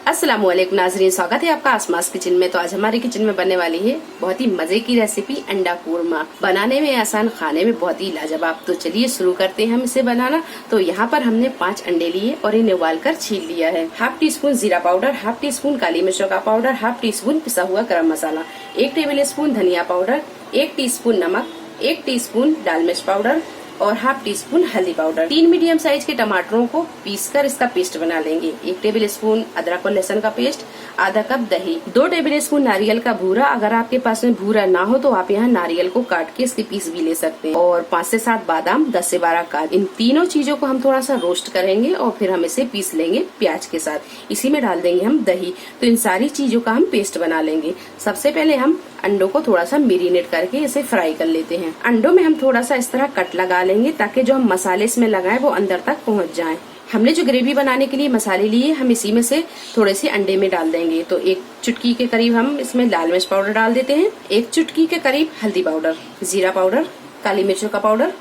अस्सलाम वालेकुम नाजरीन, स्वागत है आपका आसमास किचन में। तो आज हमारे किचन में बनने वाली है बहुत ही मजे की रेसिपी अंडा कोरमा। बनाने में आसान, खाने में बहुत ही लाजवाब। तो चलिए शुरू करते हैं हम इसे बनाना। तो यहाँ पर हमने 5 अंडे लिए और इन्हें उबाल कर छील लिया है। हाफ टी स्पून जीरा पाउडर, हाफ टी स्पून काली मिर्चों का पाउडर, हाफ टी स्पून पिसा हुआ गरम मसाला, 1 टेबल स्पून धनिया पाउडर, 1 टीस्पून नमक, 1 टीस्पून लाल मिर्च पाउडर और हाफ टी स्पून हल्दी पाउडर। 3 मीडियम साइज के टमाटरों को पीसकर इसका पेस्ट बना लेंगे। 1 टेबल स्पून अदरक और लहसुन का पेस्ट, आधा कप दही, 2 टेबल स्पून नारियल का भूरा। अगर आपके पास में भूरा ना हो तो आप यहाँ नारियल को काट के इसके पीस भी ले सकते हैं। और 5 से 7 बादाम, 10 से 12 काजू। इन तीनों चीजों को हम थोड़ा सा रोस्ट करेंगे और फिर हम इसे पीस लेंगे प्याज के साथ। इसी में डाल देंगे हम दही। तो इन सारी चीजों का हम पेस्ट बना लेंगे। सबसे पहले हम अंडों को थोड़ा सा मेरिनेट करके इसे फ्राई कर लेते हैं। अंडों में हम थोड़ा सा इस तरह कट लगा लेंगे ताकि जो हम मसाले इसमें लगाएं वो अंदर तक पहुंच जाएं। हमने जो ग्रेवी बनाने के लिए मसाले लिए हम इसी में से थोड़े से अंडे में डाल देंगे। तो 1 चुटकी के करीब हम इसमें लाल मिर्च पाउडर डाल देते हैं, 1 चुटकी के करीब हल्दी पाउडर, जीरा पाउडर, काली मिर्चों का पाउडर,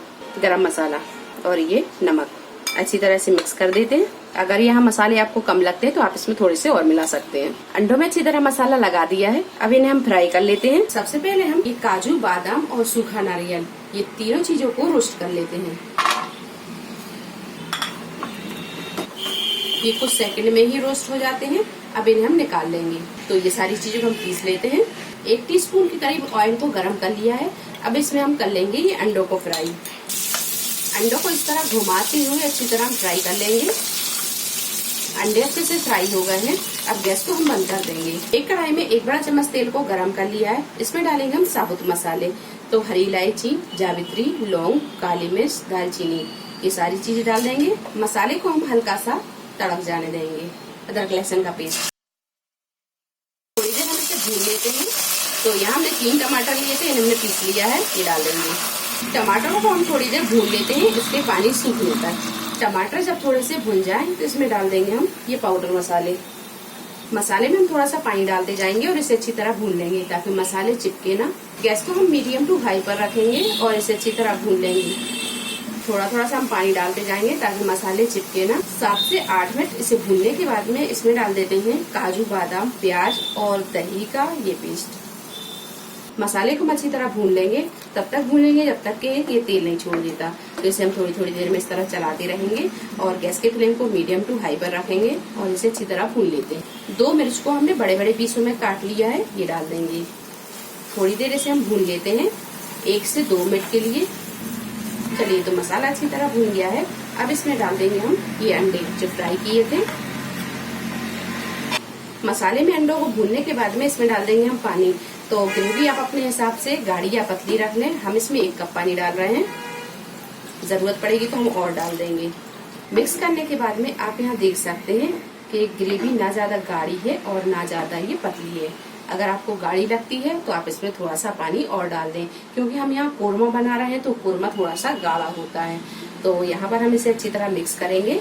गरम मसाला और ये नमक। अच्छी तरह से मिक्स कर देते हैं। अगर यहाँ मसाले आपको कम लगते हैं तो आप इसमें थोड़े से और मिला सकते हैं। अंडों में अच्छी तरह मसाला लगा दिया है। अब इन्हें हम फ्राई कर लेते हैं। सबसे पहले हम ये काजू, बादाम और सूखा नारियल, ये तीनों चीजों को रोस्ट कर लेते हैं। ये कुछ सेकंड में ही रोस्ट हो जाते हैं। अब इन्हें हम निकाल लेंगे। तो ये सारी चीजों को हम पीस लेते हैं। 1 टीस्पून के करीब ऑयल को गर्म कर लिया है। अब इसमें हम कर लेंगे ये अंडों को फ्राई। अंडों को इस तरह घुमाते हुए अच्छी तरह हम फ्राई कर लेंगे। अंडे अच्छे से फ्राई हो गए हैं। अब गैस को हम बंद कर देंगे। एक कढ़ाई में 1 बड़ा चम्मच तेल को गरम कर लिया है। इसमें डालेंगे हम साबुत मसाले। तो हरी इलायची, जावित्री, लौंग, काली मिर्च, दालचीनी, ये सारी चीजें डाल देंगे। मसाले को हम हल्का सा तड़क जाने देंगे। अदरक लहसुन का पेस्ट थोड़ी देर हम इसे भून लेते हैं। तो यहाँ हमने 3 टमाटर लिए थे, इन्हें हमने पीस लिया है, ये डाल देंगे। टमाटरों को हम थोड़ी देर भून लेते हैं, इसके पानी सूखने तक। टमाटर जब थोड़े से भुन जाएं तो इसमें डाल देंगे हम ये पाउडर मसाले। मसाले में हम थोड़ा सा पानी डालते जाएंगे और इसे अच्छी तरह भून लेंगे ताकि मसाले चिपके ना। गैस को हम मीडियम टू हाई पर रखेंगे और इसे अच्छी तरह भून लेंगे। थोड़ा थोड़ा सा हम पानी डालते जाएंगे ताकि मसाले चिपके ना। 7 से 8 मिनट इसे भूनने के बाद में इसमें डाल देते हैं काजू, बादाम, प्याज और दही का ये पेस्ट। मसाले को हम अच्छी तरह भून लेंगे। तब तक भूनेंगे जब तक कि ये तेल नहीं छोड़ देता। तो इसे हम थोड़ी थोड़ी देर में इस तरह चलाते रहेंगे और गैस के फ्लेम को मीडियम टू हाई पर रखेंगे और इसे अच्छी तरह भून लेते हैं। 2 मिर्च को हमने बड़े बड़े पीसों में काट लिया है, ये डाल देंगे। थोड़ी देर इसे हम भून लेते हैं, 1 से 2 मिनट के लिए। चलिए, तो मसाला अच्छी तरह भून गया है। अब इसमें डाल देंगे हम ये अंडे जो फ्राई किए थे। मसाले में अंडों को भूनने के बाद में इसमें डाल देंगे हम पानी। तो ग्रेवी आप अपने हिसाब से गाढ़ी या पतली रख लें। हम इसमें 1 कप पानी डाल रहे हैं। जरूरत पड़ेगी तो हम और डाल देंगे। मिक्स करने के बाद में आप यहाँ देख सकते हैं कि ग्रेवी ना ज्यादा गाढ़ी है और ना ज्यादा ये पतली है। अगर आपको गाढ़ी लगती है तो आप इसमें थोड़ा सा पानी और डाल दें, क्योंकि हम यहाँ कोरमा बना रहे हैं तो कोरमा थोड़ा सा गाढ़ा होता है। तो यहाँ पर हम इसे अच्छी तरह मिक्स करेंगे।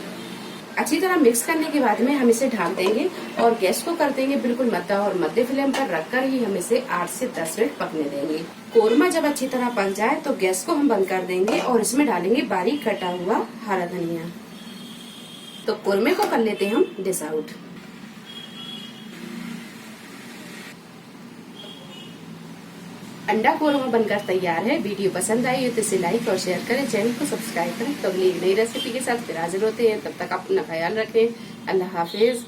अच्छी तरह मिक्स करने के बाद में हम इसे ढक देंगे और गैस को कर देंगे बिल्कुल मध्य और मध्य फ्लेम पर रखकर ही हम इसे 8 से 10 मिनट पकने देंगे। कोरमा जब अच्छी तरह पक जाए तो गैस को हम बंद कर देंगे और इसमें डालेंगे बारीक कटा हुआ हरा धनिया। तो कोरमे को कर लेते हैं हम डिश आउट। अंडा कोरमा बनकर तैयार है। वीडियो पसंद आई हो तो इसे लाइक और शेयर करें, चैनल को सब्सक्राइब करें। तो अगली नई रेसिपी के साथ फिर हाजिर होते हैं। तब तक अपना ख्याल रखें। अल्लाह हाफिज।